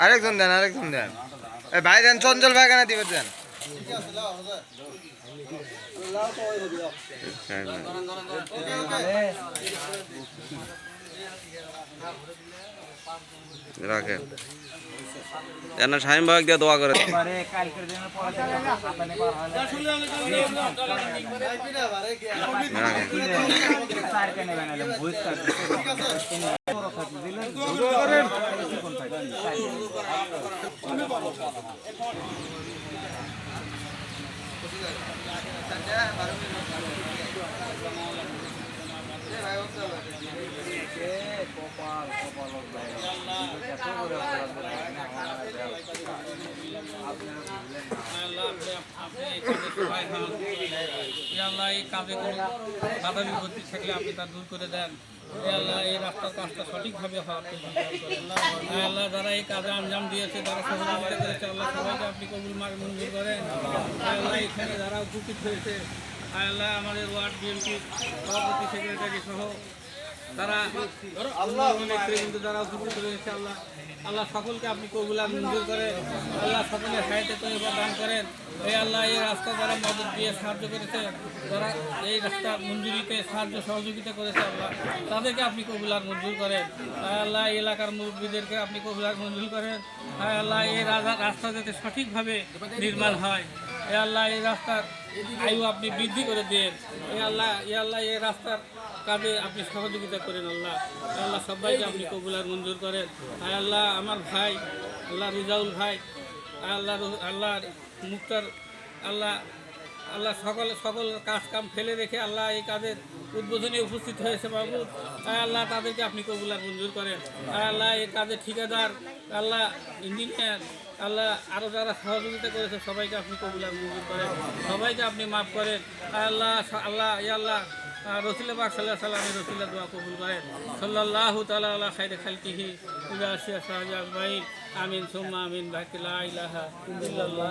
আরেকজন দেন ভাই দেন, চঞ্চল ভাই কেন দিবে দেন। রাখেন যেন শাহিম ভাই দিয়ে দোয়া করে। কাজে কোনো বাধা বিপত্তি থাকলে আপনি তা দূর করে দেন। আল্লাহ এই রাস্তার কাজটা সঠিকভাবে হওয়ার আল্লাহ যারা এই কাজে আঞ্জাম দিয়েছে, যারা সহযোগিতা করেছে, আল্লাহ সবাইকে আপনি কবুল মঞ্জুর করেন। আল্লাহ এখানে যারা উপস্থিত হয়েছে, আল্লাহ আমাদের ওয়ার্ড বিএনপি সভাপতি সেক্রেটারি সহ তারা নেতৃবৃন্দ যারা উপস্থিত রয়েছে, আল্লাহ সকলকে আপনি কবুল মঞ্জুর করেন। আল্লাহ সকলের হায়াতে তৈবা দান করেন। এই আল্লাহ এই রাস্তা যারা মদত দিয়ে সাহায্য করেছে, যারা এই রাস্তা মঞ্জুরিতে সাহায্য সহযোগিতা করেছে, আল্লাহ তাদেরকে আপনি কবুল মঞ্জুর করেন। আল্লাহ এই এলাকার মুরব্বীদেরকে আপনি কবুল মঞ্জুর করেন। আল্লাহ এই রাস্তা যাতে সঠিকভাবে নির্মাণ হয়, এ আল্লাহ এই রাস্তার আয়ু আপনি বৃদ্ধি করে দেন। আল্লাহ এই রাস্তার কাজে আপনি সহযোগিতা করেন। আল্লাহ সবাইকে আপনি কবুল মঞ্জুর করেন। আল্লাহ আমার ভাই আল্লাহ রিজাউল ভাই, আল্লাহ মুক্তার, আল্লাহ সকল কাজ কাম ফেলে রেখে আল্লাহ এই কাজের উদ্বোধনে উপস্থিত হয়েছে বাবু। আল্লাহ তাদেরকে আপনি কবুল মঞ্জুর করেন। আল্লাহ এই কাজের ঠিকাদার, আল্লাহ ইঞ্জিনিয়ার, আল্লাহ আরও যারা সহযোগিতা করেছে সবাইকে আপনি কবুল মঞ্জুর করেন। সবাইকে আপনি মাফ করেন। আল্লাহ রসুল পাক সাল্লাল্লাহু আলাইহি সাল্লামের রসুলের দোয়া কবুল করেন। সাল্লাল্লাহু তাআলা আলা খায়রি খালকিহি ইলা আশিয়া সাহাবি আজমাইন। আমিন সুম্মা আমিন। লা ইলাহা ইল্লাল্লাহ।